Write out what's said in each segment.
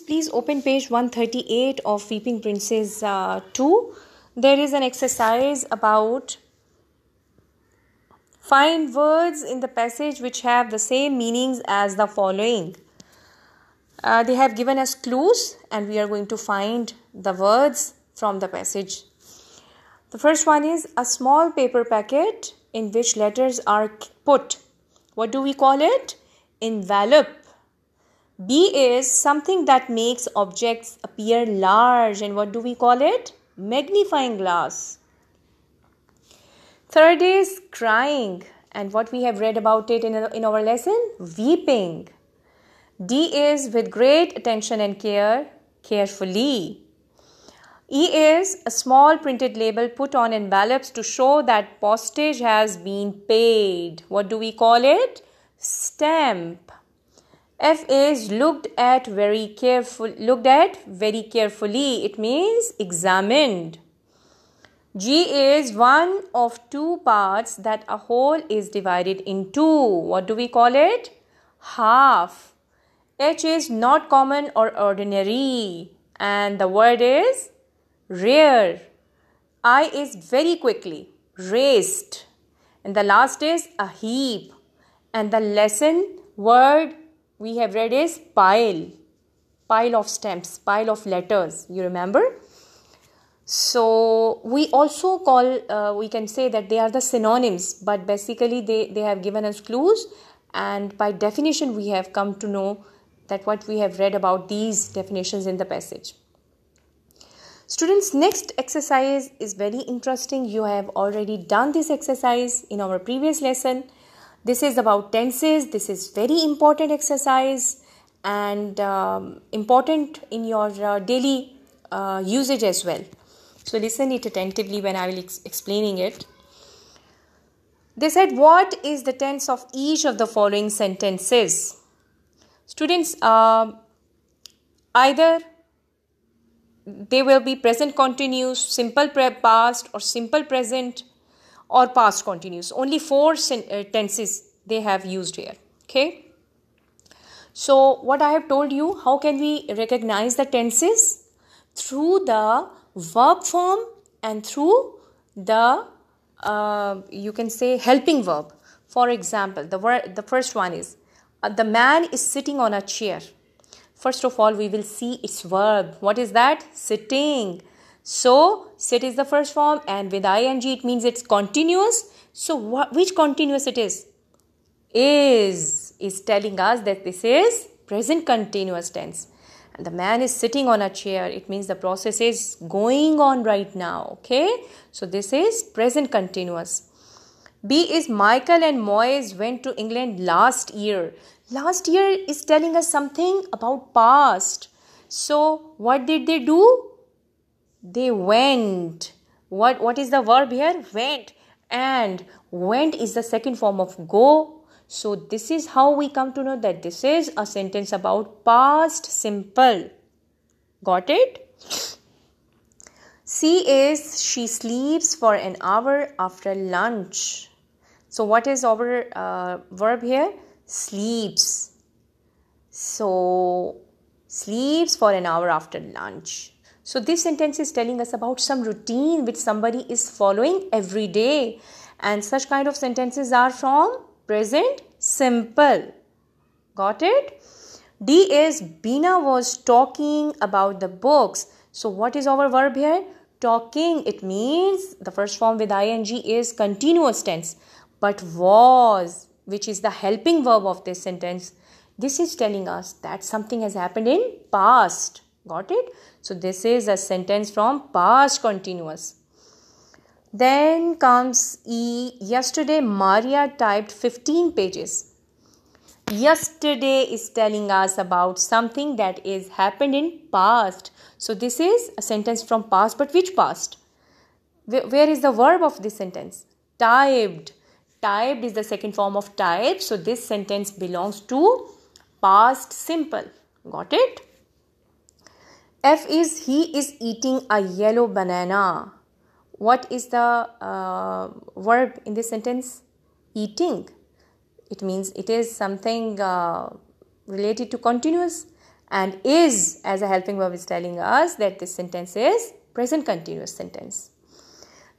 Please open page 138 of Weeping Princess 2. There is an exercise about find words in the passage which have the same meanings as the following. They have given us clues and we are going to find the words from the passage. The first one is a small paper packet in which letters are put. What do we call it? Envelope. B is something that makes objects appear large, and what do we call it? Magnifying glass. Third is crying, and what we have read about it in our lesson? Weeping. D is with great attention and care, carefully. E is a small printed label put on envelopes to show that postage has been paid. What do we call it? Stamp. F is looked at very carefully. It means examined. G is one of two parts that a whole is divided into. What do we call it? Half. H is not common or ordinary. And the word is rare. I is very quickly. Raced. And the last is a heap. And the lesson word we have read is pile. Pile of stamps, pile of letters. You remember? So we also we can say that they are the synonyms, but basically they have given us clues, and by definition we have come to know that what we have read about these definitions in the passage. Students, next exercise is very interesting. You have already done this exercise in our previous lesson. This is about tenses. This is very important exercise and important in your daily usage as well. So listen it attentively when I will explaining it. They said, what is the tense of each of the following sentences? Students, either they will be present continuous, simple past or simple present, or past continuous. Only 4 tenses they have used here. Okay. So what I have told you, how can we recognize the tenses? Through the verb form and through the you can say helping verb. For example, the first one is the man is sitting on a chair. First of all, we will see its verb. What is that? Sitting. So, sit is the first form, and with ing it means it's continuous. So, which continuous it is? Is telling us that this is present continuous tense. And the man is sitting on a chair. It means the process is going on right now. Okay. So, this is present continuous. B is Michael and Moise went to England last year. Last year is telling us something about past. So, what did they do? They went. What is the verb here? Went. And went is the second form of go. So this is how we come to know that this is a sentence about past simple. Got it? C is she sleeps for an hour after lunch. So what is our verb here? Sleeps. So sleeps for an hour after lunch. So this sentence is telling us about some routine which somebody is following every day. And such kind of sentences are from present simple. Got it? D is Bina was talking about the books. So what is our verb here? Talking. It means the first form with ing is continuous tense. But was, which is the helping verb of this sentence, this is telling us that something has happened in past. Got it? So this is a sentence from past continuous. Then comes E. Yesterday Maria typed 15 pages. Yesterday is telling us about something that is happened in past. So this is a sentence from past, but which past? Where is the verb of this sentence? Typed. Typed is the second form of type. So this sentence belongs to past simple. Got it? F is he is eating a yellow banana. What is the verb in this sentence? Eating. It means it is something related to continuous, And is as a helping verb is telling us that this sentence is present continuous sentence.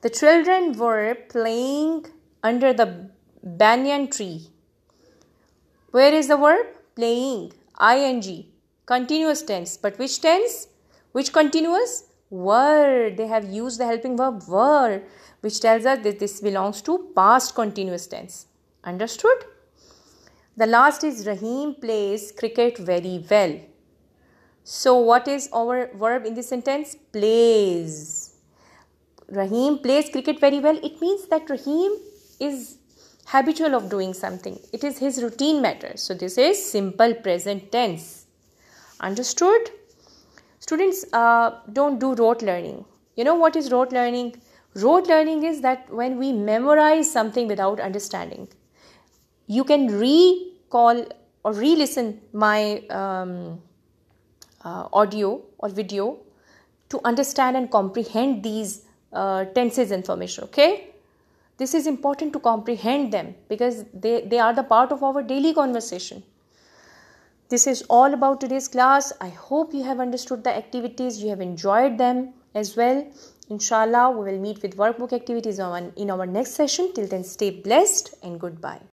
The children were playing under the banyan tree. Where is the verb? Playing. ing. Continuous tense. But which tense? Which continuous? Were. They have used the helping verb were, which tells us that this belongs to past continuous tense. Understood? The last is Rahim plays cricket very well. So what is our verb in this sentence? Plays. Rahim plays cricket very well. It means that Rahim is habitual of doing something. It is his routine matter. So this is simple present tense. Understood? Students, don't do rote learning. You know what is rote learning? Rote learning is that when we memorize something without understanding. You can recall or re-listen my audio or video to understand and comprehend these tenses information. Okay, this is important to comprehend them because they are the part of our daily conversation. This is all about today's class. I hope you have understood the activities, you have enjoyed them as well. Inshallah, we will meet with workbook activities in our next session. Till then, stay blessed and goodbye.